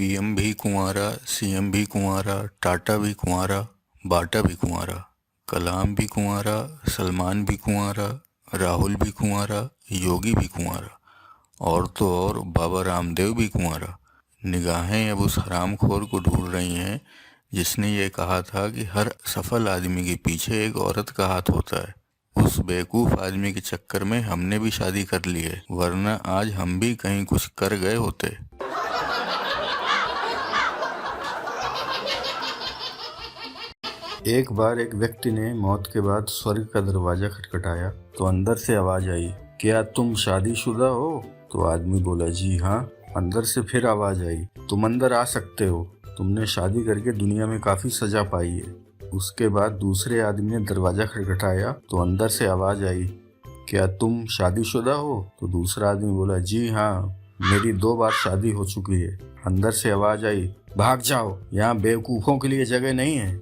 PM भी कुंवारा, CM भी कुंवारा, टाटा भी कुंवारा, बाटा भी कुंवारा, कलाम भी कुंवारा, सलमान भी कुंवारा, राहुल भी कुंवारा, योगी भी कुंवारा, और तो और बाबा रामदेव भी कुंवारा। निगाहें अब उस हरामखोर को ढूंढ रही हैं जिसने ये कहा था कि हर सफल आदमी के पीछे एक औरत का हाथ होता है। उस बेवकूफ़ आदमी के चक्कर में हमने भी शादी कर ली है, वरना आज हम भी कहीं कुछ कर गए होते। एक बार एक व्यक्ति ने मौत के बाद स्वर्ग का दरवाजा खटखटाया तो अंदर से आवाज आई, क्या तुम शादीशुदा हो? तो आदमी बोला, जी हाँ। अंदर से फिर आवाज आई, तुम अंदर आ सकते हो, तुमने शादी करके दुनिया में काफी सजा पाई है। उसके बाद दूसरे आदमी ने दरवाजा खटखटाया तो अंदर से आवाज आई, क्या तुम शादीशुदा हो? तो दूसरा आदमी बोला, जी हाँ, मेरी 2 बार शादी हो चुकी है। अंदर से आवाज आई, भाग जाओ, यहाँ बेवकूफों के लिए जगह नहीं है।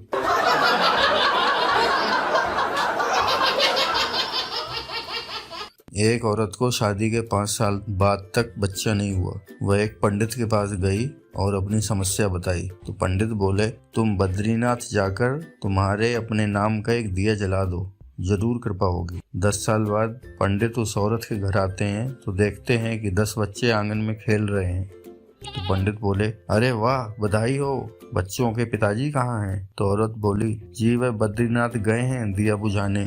एक औरत को शादी के 5 साल बाद तक बच्चा नहीं हुआ। वह एक पंडित के पास गई और अपनी समस्या बताई तो पंडित बोले, तुम बद्रीनाथ जाकर तुम्हारे अपने नाम का एक दिया जला दो, जरूर कृपा होगी। 10 साल बाद पंडित उस औरत के घर आते हैं तो देखते हैं कि 10 बच्चे आंगन में खेल रहे हैं। तो पंडित बोले, अरे वाह, बधाई हो, बच्चों के पिताजी कहाँ हैं? तो औरत बोली, जी वह बद्रीनाथ गए हैं दिया बुझाने।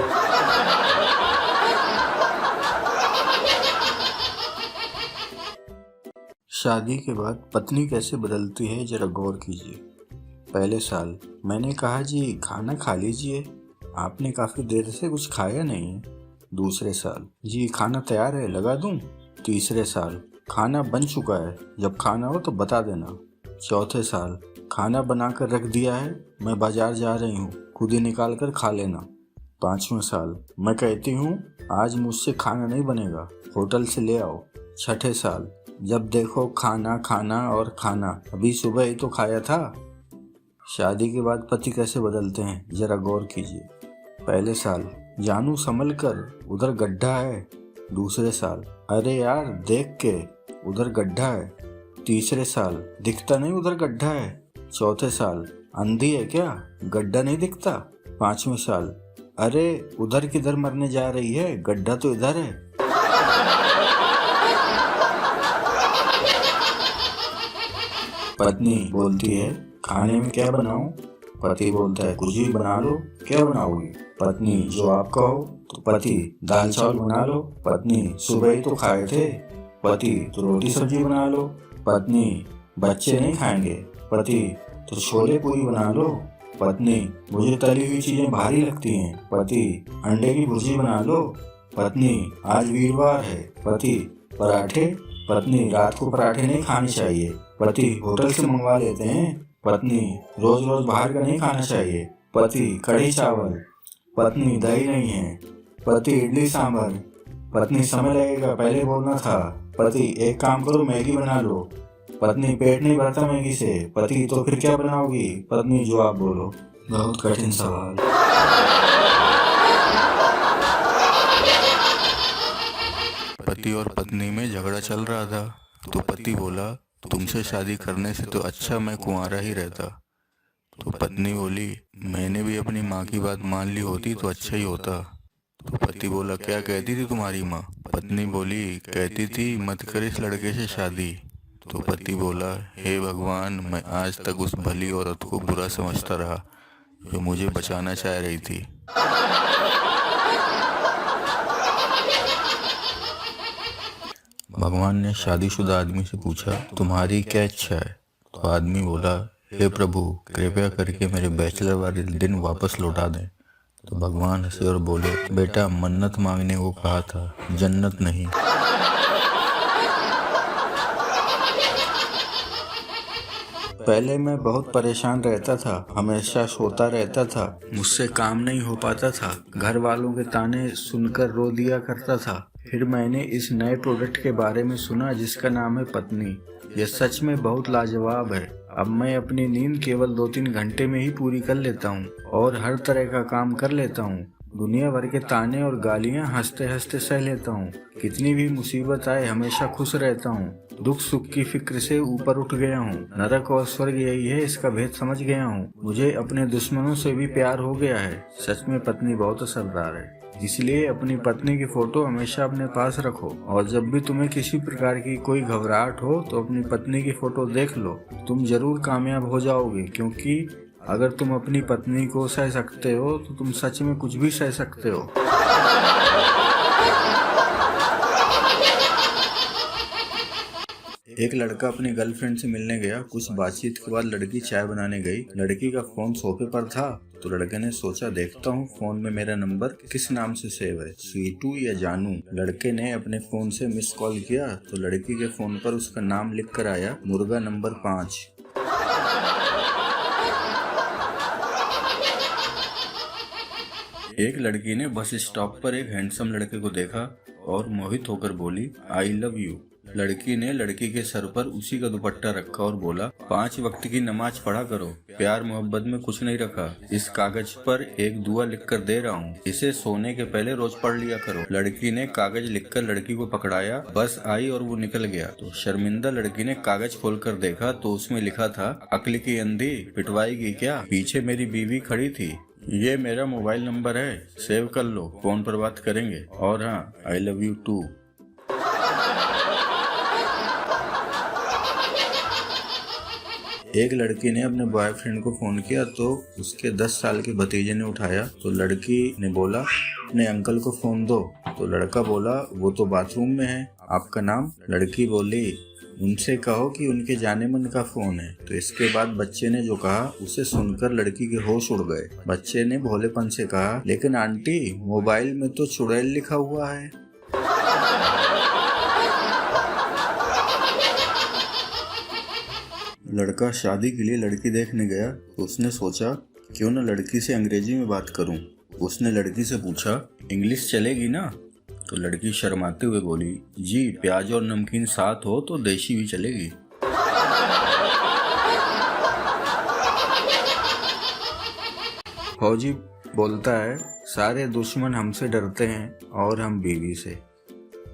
शादी के बाद पत्नी कैसे बदलती है, जरा गौर कीजिए। पहले साल, मैंने कहा, जी खाना खा लीजिए, आपने काफी देर से कुछ खाया नहीं है। दूसरे साल, जी खाना तैयार है, लगा दूं? तीसरे साल, खाना बन चुका है, जब खाना हो तो बता देना। चौथे साल, खाना बनाकर रख दिया है, मैं बाजार जा रही हूँ, खुद ही निकाल कर खा लेना। 5वें साल, मैं कहती हूँ आज मुझसे खाना नहीं बनेगा, होटल से ले आओ। 6ठे साल, जब देखो खाना खाना और खाना, अभी सुबह ही तो खाया था। शादी के बाद पति कैसे बदलते हैं, जरा गौर कीजिए। पहले साल, जानू संभल कर, उधर गड्ढा है। दूसरे साल, अरे यार देख के, उधर गड्ढा है। तीसरे साल, दिखता नहीं उधर गड्ढा है। चौथे साल, अंधी है क्या, गड्ढा नहीं दिखता। 5वें साल, अरे उधर किधर मरने जा रही है, गड्ढा तो इधर है। पत्नी बोलती है, खाने में क्या बनाऊं? पति बोलता है, कुछ भी बना लो। क्या बनाओगी? पत्नी, जो आप कहो। तो पति, दाल चावल बना लो। पत्नी, सुबह ही तो खाए थे। पति, तो रोटी सब्जी बना लो। पत्नी, बच्चे नहीं खाएंगे। पति, तो छोले पूरी बना लो। पत्नी, मुझे तली हुई चीजें भारी लगती हैं। पति, अंडे की भुर्जी बना लो। पत्नी, आज वीरवार है। पति, पराठे। पत्नी, रात को पराठे नहीं खाने चाहिए। पति, होटल से मंगवा लेते हैं। पत्नी, रोज रोज बाहर का नहीं खाना चाहिए। पति, कढ़ी चावल। पत्नी, दही नहीं है। पति, इडली सांभर। पत्नी, समय लगेगा, पहले बोलना था। पति, एक काम करो, मैगी बना लो। पत्नी, पेट नहीं भरता मैगी से। पति, तो फिर क्या बनाओगी? पत्नी, जो आप बोलो। बहुत कठिन सवाल। पति और पत्नी में झगड़ा चल रहा था तो पति बोला, तुमसे शादी करने से तो अच्छा मैं कुंवारा ही रहता। तो पत्नी बोली, मैंने भी अपनी माँ की बात मान ली होती तो अच्छा ही होता। तो पति बोला, क्या कहती थी तुम्हारी माँ? पत्नी बोली, कहती थी मत कर इस लड़के से शादी। तो पति बोला, हे भगवान, मैं आज तक उस भली औरत को बुरा समझता रहा जो मुझे बचाना चाह रही थी। भगवान ने शादीशुदा आदमी से पूछा, तुम्हारी क्या इच्छा है? तो आदमी बोला, हे प्रभु, कृपया करके मेरे बैचलर वाले दिन वापस लौटा दें। तो भगवान हंसे और बोले, बेटा, मन्नत मांगने को कहा था, जन्नत नहीं। पहले मैं बहुत परेशान रहता था, हमेशा सोता रहता था, मुझसे काम नहीं हो पाता था, घर वालों के ताने सुनकर रो दिया करता था। फिर मैंने इस नए प्रोडक्ट के बारे में सुना जिसका नाम है पत्नी। यह सच में बहुत लाजवाब है। अब मैं अपनी नींद केवल 2-3 घंटे में ही पूरी कर लेता हूँ और हर तरह का काम कर लेता हूँ। दुनिया भर के ताने और गालियाँ हंसते हंसते सह लेता हूँ। कितनी भी मुसीबत आए हमेशा खुश रहता हूँ। दुख सुख की फिक्र से ऊपर उठ गया हूँ। नरक और स्वर्ग यही है, इसका भेद समझ गया हूँ। मुझे अपने दुश्मनों से भी प्यार हो गया है। सच में पत्नी बहुत असरदार है, इसलिए अपनी पत्नी की फोटो हमेशा अपने पास रखो। और जब भी तुम्हें किसी प्रकार की कोई घबराहट हो तो अपनी पत्नी की फोटो देख लो। तुम जरूर कामयाब हो जाओगे, क्योंकि अगर तुम अपनी पत्नी को सह सकते हो तो तुम सच में कुछ भी सह सकते हो। एक लड़का अपनी गर्लफ्रेंड से मिलने गया। कुछ बातचीत के बाद लड़की चाय बनाने गई। लड़की का फोन सोफे पर था तो लड़के ने सोचा, देखता हूँ फोन में मेरा नंबर किस नाम से सेव है, स्वीटू या जानू। लड़के ने अपने फोन से मिस कॉल किया तो लड़की के फोन पर उसका नाम लिख कर आया, मुर्गा नंबर 5। एक लड़की ने बस स्टॉप पर एक हैंडसम लड़के को देखा और मोहित होकर बोली, आई लव यू। लड़की ने लड़की के सर पर उसी का दुपट्टा रखा और बोला, 5 वक्त की नमाज पढ़ा करो, प्यार मोहब्बत में कुछ नहीं रखा। इस कागज पर एक दुआ लिख कर दे रहा हूँ, इसे सोने के पहले रोज पढ़ लिया करो। लड़की ने कागज लिखकर लड़की को पकड़ाया, बस आई और वो निकल गया। तो शर्मिंदा लड़की ने कागज खोलकर देखा तो उसमें लिखा था, अक्ल की अंधी पिटवाएगी क्या, पीछे मेरी बीवी खड़ी थी, ये मेरा मोबाइल नंबर है, सेव कर लो, फोन पर बात करेंगे, और हाँ, आई लव यू टू। एक लड़की ने अपने बॉयफ्रेंड को फोन किया तो उसके 10 साल के भतीजे ने उठाया। तो लड़की ने बोला, अपने अंकल को फोन दो। तो लड़का बोला, वो तो बाथरूम में है, आपका नाम? लड़की बोली, उनसे कहो कि उनके जाने मन का फोन है। तो इसके बाद बच्चे ने जो कहा उसे सुनकर लड़की के होश उड़ गए। बच्चे ने भोलेपन से कहा, लेकिन आंटी, मोबाइल में तो चुड़ैल लिखा हुआ है। लड़का शादी के लिए लड़की देखने गया तो उसने सोचा, क्यों न लड़की से अंग्रेजी में बात करूं। उसने लड़की से पूछा, इंग्लिश चलेगी ना? तो लड़की शर्माते हुए बोली, जी, प्याज और नमकीन साथ हो तो देशी भी चलेगी। फौजी बोलता है, सारे दुश्मन हमसे डरते हैं और हम बीवी से।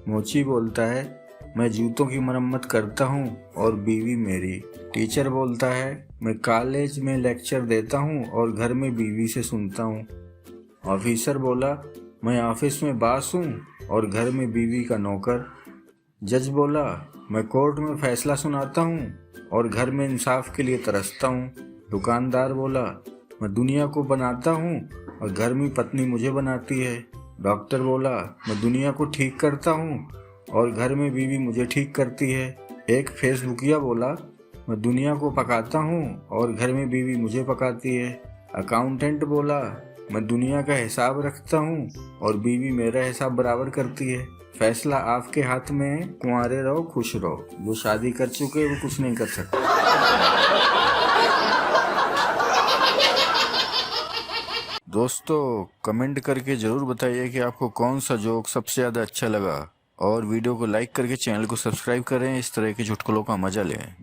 मोची बोलता है, मैं जूतों की मरम्मत करता हूँ और बीवी मेरी। टीचर बोलता है, मैं कॉलेज में लेक्चर देता हूँ और घर में बीवी से सुनता हूँ। ऑफिसर बोला, मैं ऑफिस में बास हूँ और घर में बीवी का नौकर। जज बोला, मैं कोर्ट में फैसला सुनाता हूँ और घर में इंसाफ के लिए तरसता हूँ। दुकानदार बोला, मैं दुनिया को बनाता हूँ और घर में पत्नी मुझे बनाती है। डॉक्टर बोला, मैं दुनिया को ठीक करता हूँ और घर में बीवी मुझे ठीक करती है। एक फेसबुकिया बोला, मैं दुनिया को पकाता हूँ और घर में बीवी मुझे पकाती है। अकाउंटेंट बोला, मैं दुनिया का हिसाब रखता हूँ और बीवी मेरा हिसाब बराबर करती है। फैसला आपके हाथ में है, कुंवारे रहो, खुश रहो। जो शादी कर चुके वो कुछ नहीं कर सकते। दोस्तों, कमेंट करके ज़रूर बताइए कि आपको कौन सा जोक सबसे ज़्यादा अच्छा लगा, और वीडियो को लाइक करके चैनल को सब्सक्राइब करें। इस तरह के चुटकुलों का मजा लें।